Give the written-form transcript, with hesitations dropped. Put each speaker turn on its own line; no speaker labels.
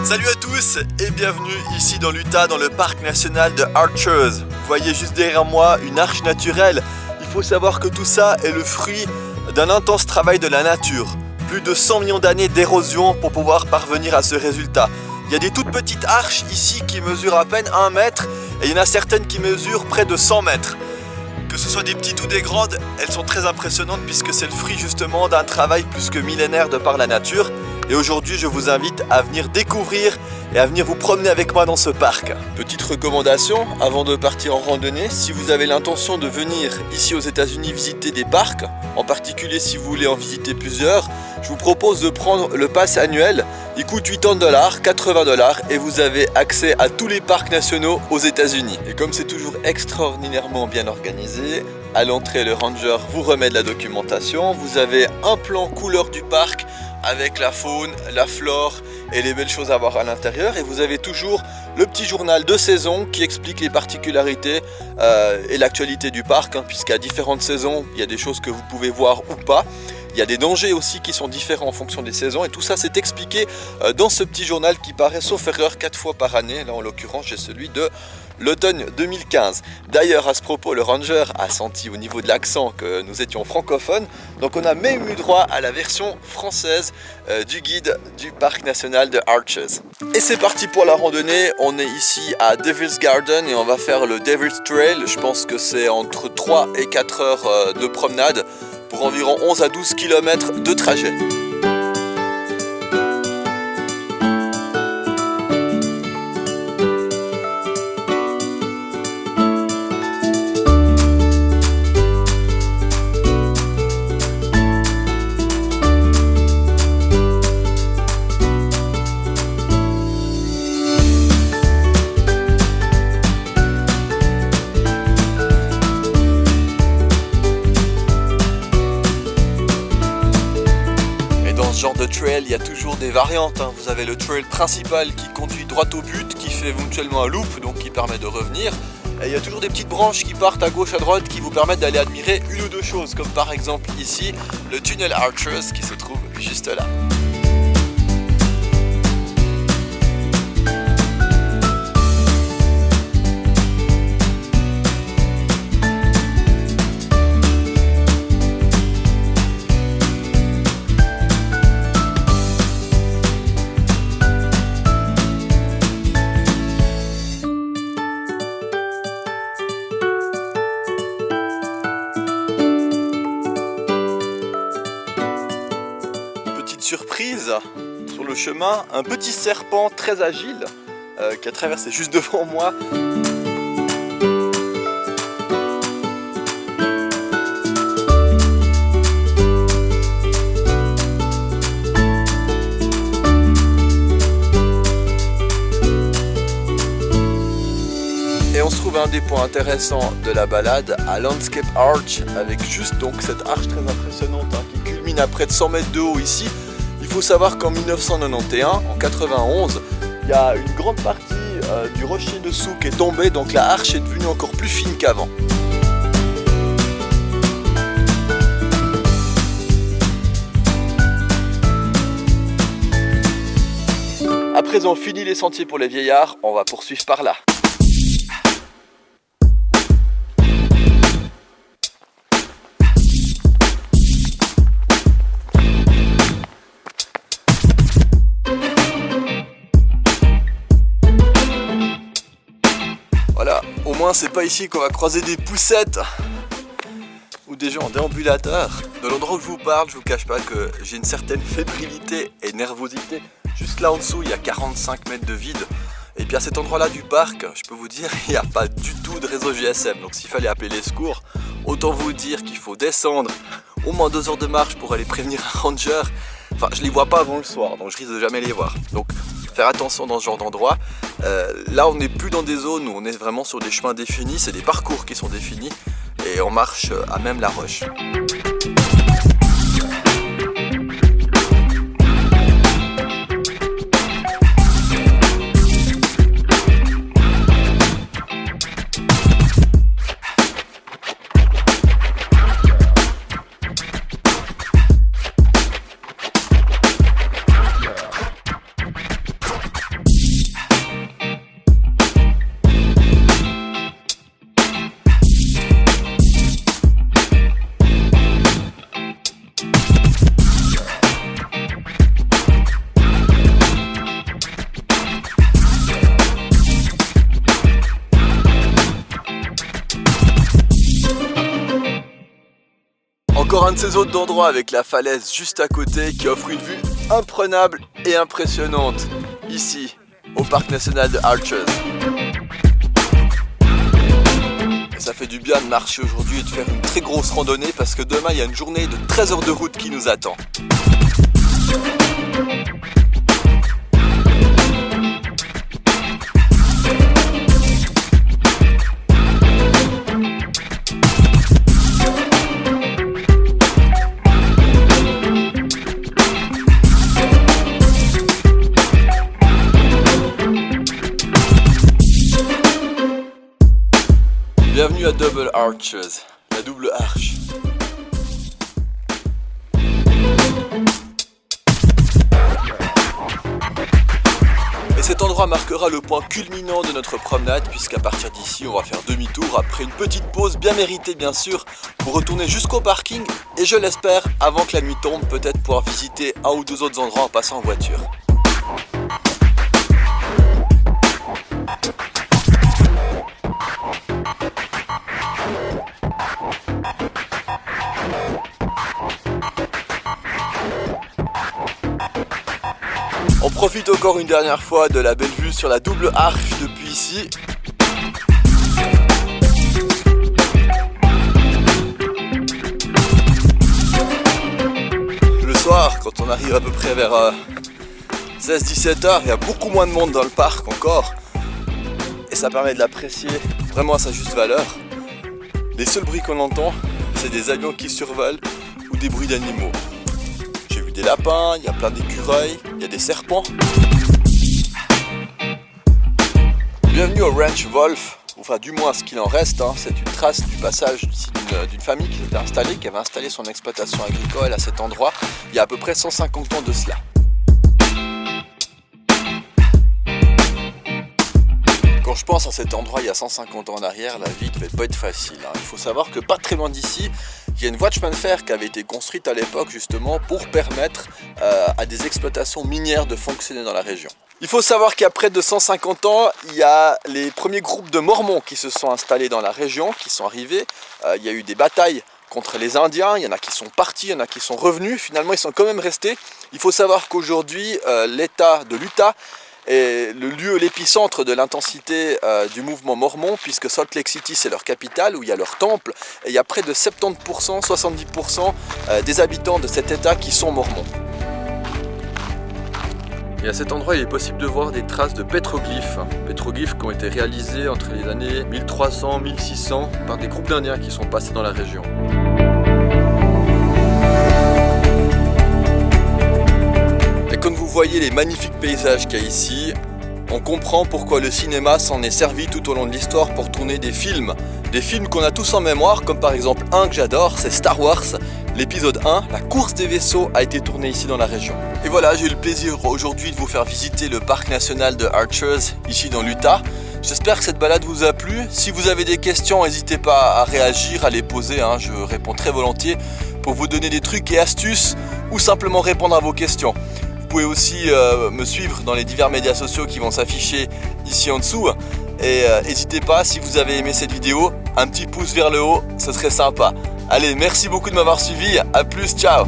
Salut à tous et bienvenue ici dans l'Utah, dans le parc national de Arches. Vous voyez juste derrière moi une arche naturelle. Il faut savoir que tout ça est le fruit d'un intense travail de la nature. Plus de 100 millions d'années d'érosion pour pouvoir parvenir à ce résultat. Il y a des toutes petites arches ici qui mesurent à peine 1 mètre et il y en a certaines qui mesurent près de 100 mètres. Que ce soit des petites ou des grandes, elles sont très impressionnantes puisque c'est le fruit justement d'un travail plus que millénaire de par la nature. Et aujourd'hui, je vous invite à venir découvrir et à venir vous promener avec moi dans ce parc. Petite recommandation, avant de partir en randonnée, si vous avez l'intention de venir ici aux États-Unis visiter des parcs, en particulier si vous voulez en visiter plusieurs, je vous propose de prendre le pass annuel. Il coûte $80, $80 et vous avez accès à tous les parcs nationaux aux États-Unis. Et comme c'est toujours extraordinairement bien organisé, à l'entrée, le ranger vous remet de la documentation. Vous avez un plan couleur du parc avec la faune, la flore et les belles choses à voir à l'intérieur. Et vous avez toujours le petit journal de saison qui explique les particularités et l'actualité du parc, puisqu'à différentes saisons, il y a des choses que vous pouvez voir ou pas. Il y a des dangers aussi qui sont différents en fonction des saisons et tout ça c'est expliqué dans ce petit journal qui paraît sauf erreur 4 fois par année. Là en l'occurrence j'ai celui de l'automne 2015. D'ailleurs à ce propos le ranger a senti au niveau de l'accent que nous étions francophones, donc on a même eu droit à la version française du guide du parc national de Arches. Et c'est parti pour la randonnée. On est ici à Devil's Garden et on va faire le Devil's Trail. Je pense que c'est entre 3 et 4 heures de promenade pour environ 11 à 12 km de trajet. Genre de trail, il y a toujours des variantes. Vous avez le trail principal qui conduit droit au but, qui fait éventuellement un loop, donc qui permet de revenir. Et il y a toujours des petites branches qui partent à gauche, à droite, qui vous permettent d'aller admirer une ou deux choses, comme par exemple ici, le tunnel Arches qui se trouve juste là. Surprise sur le chemin, un petit serpent très agile qui a traversé juste devant moi. Et on se trouve à un des points intéressants de la balade, à Landscape Arch, avec juste donc cette arche très impressionnante qui culmine à près de 100 mètres de haut ici. Il faut savoir qu'en 1991, en 91, il y a une grande partie du rocher dessous qui est tombée, donc la arche est devenue encore plus fine qu'avant. À présent, fini les sentiers pour les vieillards, on va poursuivre par là. Voilà, au moins c'est pas ici qu'on va croiser des poussettes ou des gens en déambulateur. De l'endroit où je vous parle, je vous cache pas que j'ai une certaine fébrilité et nervosité. Juste là en dessous, il y a 45 mètres de vide. Et puis à cet endroit-là du parc, je peux vous dire, il n'y a pas du tout de réseau GSM. Donc s'il fallait appeler les secours, autant vous dire qu'il faut descendre au moins 2 heures de marche pour aller prévenir un ranger. Enfin, je les vois pas avant le soir, donc je risque de jamais les voir. Donc faire attention dans ce genre d'endroit. Là, on n'est plus dans des zones où on est vraiment sur des chemins définis, c'est des parcours qui sont définis et on marche à même la roche. encore un de ces autres endroits avec la falaise juste à côté qui offre une vue imprenable et impressionnante, ici, au parc national de Arches. Et ça fait du bien de marcher aujourd'hui et de faire une très grosse randonnée parce que demain il y a une journée de 13 heures de route qui nous attend. Bienvenue à Double Arches, la double arche. Et cet endroit marquera le point culminant de notre promenade puisqu'à partir d'ici on va faire demi-tour après une petite pause bien méritée bien sûr pour retourner jusqu'au parking et je l'espère avant que la nuit tombe peut-être pouvoir visiter un ou deux autres endroits en passant en voiture. On profite encore une dernière fois de la belle vue sur la double arche depuis ici. Le soir, quand on arrive à peu près vers 16-17 heures, il y a beaucoup moins de monde dans le parc encore. Et ça permet de l'apprécier vraiment à sa juste valeur. Les seuls bruits qu'on entend, c'est des avions qui survolent ou des bruits d'animaux. Des lapins, il y a plein d'écureuils, il y a des serpents. Bienvenue au Ranch Wolf, enfin du moins ce qu'il en reste, hein. C'est une trace du passage d'une famille qui s'était installée, qui avait installé son exploitation agricole à cet endroit il y a à peu près 150 ans de cela. Quand je pense à cet endroit il y a 150 ans en arrière, la vie ne devait pas être facile, hein. Il faut savoir que pas très loin d'ici, il y a une voie de chemin de fer qui avait été construite à l'époque justement pour permettre à des exploitations minières de fonctionner dans la région. Il faut savoir qu'il y a près de 150 ans, il y a les premiers groupes de Mormons qui se sont installés dans la région, qui sont arrivés. Il y a eu des batailles contre les Indiens, il y en a qui sont partis, il y en a qui sont revenus. Finalement, ils sont quand même restés. Il faut savoir qu'aujourd'hui, l'État de l'Utah est le lieu, l'épicentre de l'intensité du mouvement mormon, puisque Salt Lake City c'est leur capitale, où il y a leur temple, et il y a près de 70%, 70% des habitants de cet état qui sont mormons. Et à cet endroit il est possible de voir des traces de pétroglyphes, pétroglyphes qui ont été réalisés entre les années 1300 1600 par des groupes d'indiens qui sont passés dans la région. Comme vous voyez les magnifiques paysages qu'il y a ici, on comprend pourquoi le cinéma s'en est servi tout au long de l'histoire pour tourner des films qu'on a tous en mémoire, comme par exemple un que j'adore, c'est Star Wars, l'épisode 1, la course des vaisseaux a été tournée ici dans la région. Et voilà, j'ai eu le plaisir aujourd'hui de vous faire visiter le parc national de Arches, ici dans l'Utah. J'espère que cette balade vous a plu. Si vous avez des questions, n'hésitez pas à réagir, à les poser, hein. Je réponds très volontiers pour vous donner des trucs et astuces ou simplement répondre à vos questions. Vous pouvez aussi me suivre dans les divers médias sociaux qui vont s'afficher ici en dessous. Et n'hésitez pas, si vous avez aimé cette vidéo, un petit pouce vers le haut, ce serait sympa. Allez, merci beaucoup de m'avoir suivi, à plus, ciao!